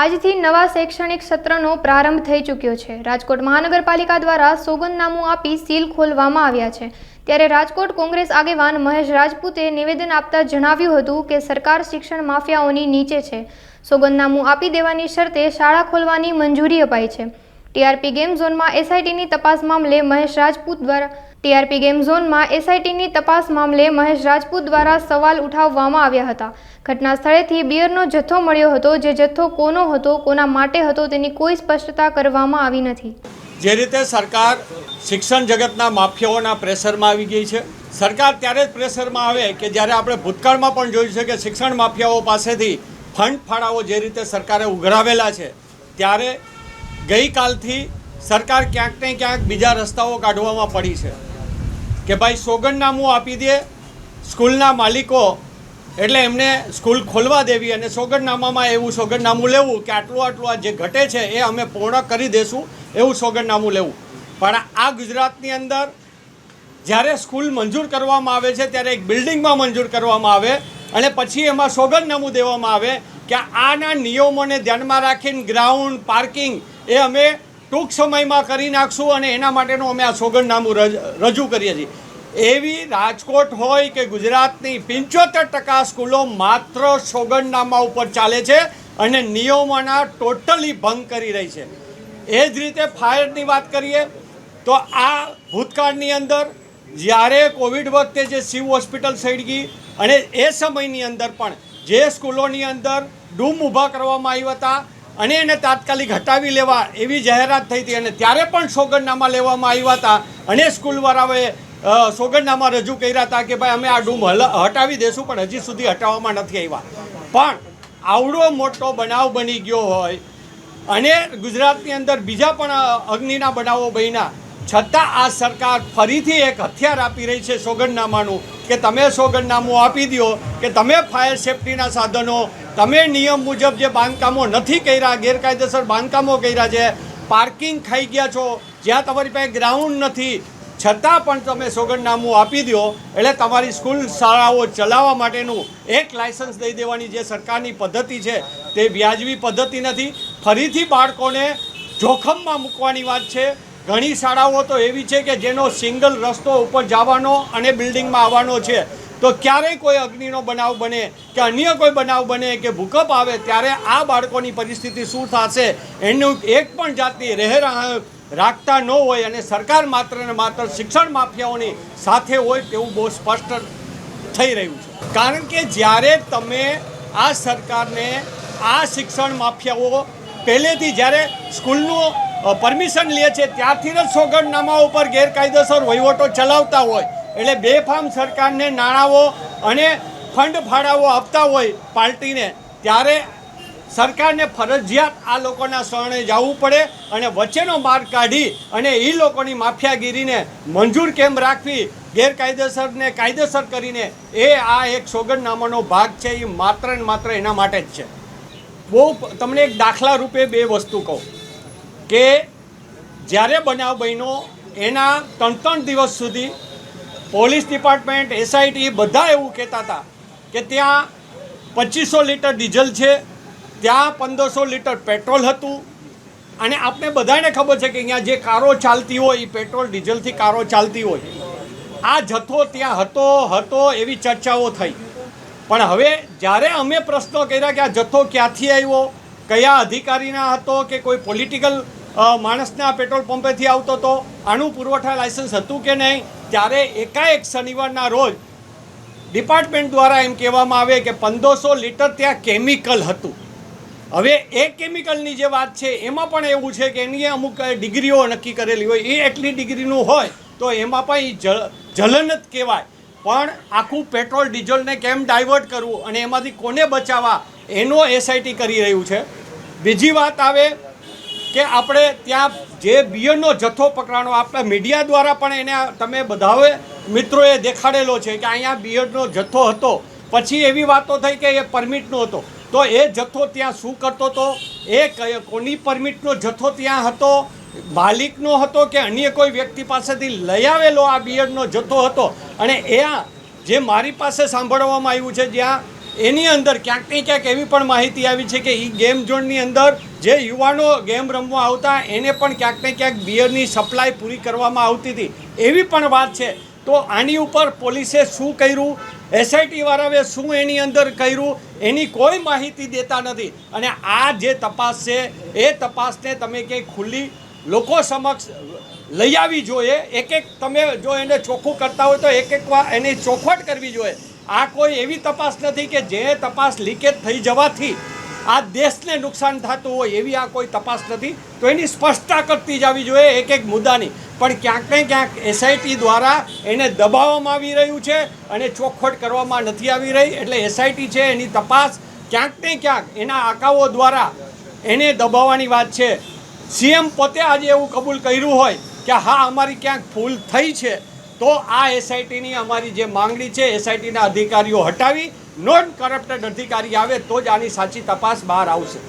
આજથી નવા શૈક્ષણિક સત્રનો પ્રારંભ થઈ ચૂક્યો છે। રાજકોટ મહાનગરપાલિકા દ્વારા સોગંદનામું આપી સીલ ખોલવામાં આવ્યા છે। ત્યારે રાજકોટ કોંગ્રેસ આગેવાન મહેશ રાજપૂતે નિવેદન આપતા જણાવ્યું હતું કે સરકાર શિક્ષણ માફિયાઓની નીચે છે। સોગંદનામું આપી દેવાની શરતે શાળા ખોલવાની મંજૂરી અપાઈ છે। ટીઆરપી ગેમ ઝોનમાં એસઆઈટીની તપાસ મામલે મહેશ રાજપૂત દ્વારા સવાલ ઉઠાવવામાં આવ્યા હતા। ઘટના સ્થળેથી બિયરનો જથ્થો મળ્યો હતો, જે જથ્થો કોનો હતો, કોના માટે હતો તેની કોઈ સ્પષ્ટતા કરવામાં આવી નથી। જે રીતે સરકાર શિક્ષણ જગતના માફિયાઓના પ્રેશરમાં આવી ગઈ છે, સરકાર ત્યારે જ પ્રેશરમાં આવે કે જ્યારે આપણે ભૂતકાળમાં પણ જોયું છે કે શિક્ષણ માફિયાઓ પાસેથી ફંડ ફાળાઓ જે રીતે સરકારે ઉઘરાવેલા છે, ત્યારે ગઈકાલથી સરકાર ક્યાંક ને ક્યાંક બીજા રસ્તાઓ કાઢવામાં પડી છે કે ભાઈ સોગંદનામું આપી દે સ્કૂલના માલિકો, એટલે એમને સ્કૂલ ખોલવા દેવી અને સોગંદનામામાં એવું સોગંદનામું લેવું કે આટલું આ જે ઘટે છે એ અમે પૂર્ણ કરી દેશું એવું સોગંદનામું લેવું। પણ આ ગુજરાતની અંદર જ્યારે સ્કૂલ મંજૂર કરવામાં આવે છે ત્યારે એક બિલ્ડિંગમાં મંજૂર કરવામાં આવે અને પછી એમાં સોગંદનામું દેવામાં આવે કે આના નિયમોને ધ્યાનમાં રાખીને ગ્રાઉન્ડ પાર્કિંગ એ અમે ટૂંક સમયમાં કરી નાખશું અને એના માટેનું અમે આ સોગંદનામું રજૂ કરીએ છીએ। એવી રાજકોટ હોય કે ગુજરાતની 75% સ્કૂલો માત્ર સોગંદનામા ઉપર ચાલે છે અને નિયમોના ટોટલી ભંગ કરી રહી છે। એ જ રીતે ફાયરની વાત કરીએ તો આ ભૂતકાળની અંદર જ્યારે કોવિડ વખતે જે શિવ હોસ્પિટલ સળગી અને એ સમયની અંદર પણ જે સ્કૂલોની અંદર ડૂમ ઊભા કરવામાં આવ્યા હતા અને એને તાત્કાલિક હટાવી લેવા એવી જાહેરાત થઈ હતી અને ત્યારે પણ સોગંદનામા લેવામાં આવ્યા હતા અને સ્કૂલવાળાઓએ સોગંદનામા રજૂ કર્યા હતા કે ભાઈ અમે આ ડૂમ હટાવી દેશું, પણ હજી સુધી હટાવવામાં નથી આવ્યા। પણ આવડો મોટો બનાવ બની ગયો હોય અને ગુજરાતની અંદર બીજા પણ અગ્નિના બનાવો બન્યા છતાં આ સરકાર ફરીથી એક હથિયાર આપી રહી છે સોગંદનામાનું કે તમે સોગંદનામું આપી દો કે તમે ફાયર સેફટીના સાધનો, તમે નિયમ મુજબ જે બાંધકામો નથી કર્યા, ગેરકાયદેસર બાંધકામો કર્યા છે, પાર્કિંગ ખાઈ ગયા છો, જ્યાં તમારી પાસે ગ્રાઉન્ડ નથી, છતાં પણ તમે સોગંદનામું આપી દો એટલે તમારી સ્કૂલ શાળાઓ ચલાવવા માટેનું એક લાયસન્સ દઈ દેવાની જે સરકારની પદ્ધતિ છે તે વ્યાજબી પદ્ધતિ નથી। ફરીથી બાળકોને જોખમમાં મૂકવાની વાત છે। ઘણી શાળાઓ તો એવી છે કે જેનો સિંગલ રસ્તો ઉપર જવાનો અને બિલ્ડિંગમાં આવવાનો છે, તો ક્યારેય કોઈ અગ્નિનો બનાવ બને કે અન્ય કોઈ બનાવ બને કે ભૂકંપ આવે ત્યારે આ બાળકોની પરિસ્થિતિ શું થશે એનું એક પણ જાતની રહેરાહ રાખતા ન હોય અને સરકાર માત્ર ને માત્ર શિક્ષણ માફિયાઓની સાથે હોય તેવું બહુ સ્પષ્ટ થઈ રહ્યું છે। કારણ કે જ્યારે તમે આ સરકારને આ શિક્ષણ માફિયાઓ પહેલેથી જ્યારે સ્કૂલનું પરમિશન લે છે ત્યારથી જ સોગંદનામા ઉપર ગેરકાયદેસર વહીવટો ચલાવતા હોય એટલે બેફામ સરકારને નાણાંઓ અને ફંડ ફાળાઓ આપતા હોય પાર્ટીને, ત્યારે સરકારને ફરજિયાત આ લોકોના શરણે જવું પડે અને વચ્ચેનો માર્ગ કાઢી અને એ લોકોની માફિયાગીરીને મંજૂર કેમ રાખવી, ગેરકાયદેસરને કાયદેસર કરીને એ આ એક સોગંદનામાનો ભાગ છે, એ માત્ર ને માત્ર એના માટે જ છે। બહુ તમને એક દાખલા રૂપે બે વસ્તુ કહું કે જ્યારે બનાવ બન્યો એના 3 દિવસ સુધી પોલીસ ડિપાર્ટમેન્ટ, એસઆઈટી બધા એવું કહેતા હતા કે ત્યાં 2500 લીટર ડીઝલ છે, ત્યાં 1500 લીટર પેટ્રોલ હતું અને આપણે બધાને ખબર છે કે અહીંયા જે કારો ચાલતી હોય એ પેટ્રોલ ડીઝલથી કારો ચાલતી હોય, આ જથ્થો ત્યાં હતો એવી ચર્ચાઓ થઈ। પણ હવે જ્યારે અમે પ્રશ્નો કર્યા કે આ જથ્થો ક્યાંથી આવ્યો, કયા અધિકારીના હતો કે કોઈ પોલિટિકલ માણસના પેટ્રોલ પંપેથી આવતો હતો, આનું પુરવઠા લાયસન્સ હતું કે નહીં, ત્યારે એકાએક શનિવારના રોજ ડિપાર્ટમેન્ટ દ્વારા એમ કહેવામાં આવે કે 1500 લીટર ત્યાં કેમિકલ હતું। હવે એ કેમિકલની જે વાત છે એમાં પણ એવું છે કે એની અમુક ડિગ્રીઓ નક્કી કરેલી હોય, એ એટલી ડિગ્રીનું હોય તો એમાં પણ જલન જ કહેવાય। પણ આખું પેટ્રોલ ડીઝલને કેમ ડાયવર્ટ કરવું અને એમાંથી કોને બચાવવા એનો એસઆઈટી કરી રહ્યું છે। બીજી વાત આવે કે આપણે ત્યાં જે બિયરનો જથ્થો પકડાણો, આપણા મીડિયા દ્વારા પણ એને તમે બધાએ મિત્રોએ દેખાડેલો છે કે અહીંયા બિયરનો જથ્થો હતો, પછી એવી વાતો થઈ કે એ પરમિટનો હતો, તો એ જથ્થો ત્યાં શું કરતો હતો, એ કોની પરમિટનો જથ્થો ત્યાં હતો, માલિકનો હતો કે અન્ય કોઈ વ્યક્તિ પાસેથી લઈ આવેલો આ બિયરનો જથ્થો હતો। અને એ જે મારી પાસે સાંભળવામાં આવ્યું છે, જ્યાં એની અંદર ક્યાંક ને ક્યાંક એવી પણ માહિતી આવી છે કે એ ગેમ ઝોનની અંદર જે યુવાનો ગેમ રમવા આવતા એને પણ ક્યાંક ને ક્યાંક બિયરની સપ્લાય પૂરી કરવામાં આવતી હતી, એવી પણ વાત છે. તો આની ઉપર પોલીસે શું કર્યું, એસઆઈટી વાળાએ શું એની અંદર કર્યું, એની કોઈ માહિતી દેતા નથી. અને આ જે તપાસ છે એ તપાસને તમે ક્યાંય ખુલ્લી લોકો સમક્ષ લઈ આવી જોઈએ. એક તમે જો એને ચોખ્ખું કરતા હોય તો એક વાર એની ચોખવટ કરવી જોઈએ. આ કોઈ એવી તપાસ નથી કે જે તપાસ લીકેજ થઈ જવાથી આ દેશને નુકસાન થતું હોય, એવી આ કોઈ તપાસ નથી. તો એની સ્પષ્ટતા કરતી જ આવી જોઈએ એક મુદ્દાની. પણ ક્યાંક ને ક્યાંક એસઆઈટી દ્વારા એને દબાવવામાં આવી રહ્યું છે અને ચોખવટ કરવામાં નથી આવી રહી. એટલે એસઆઈટી છે એની તપાસ ક્યાંક ને ક્યાંક એના આકાઓ દ્વારા એને દબાવવાની વાત છે. સીએમ પોતે આજે એવું કબૂલ કર્યું હોય કે હા અમારી ક્યાંક ભૂલ થઈ છે, તો આ એસઆઈટીની અમારી જે માંગણી છે, એસઆઈટીના અધિકારીઓ હટાવી નોન કરપ્ટેડ અધિકારી આવે તો જ આની સાચી તપાસ બહાર આવશે.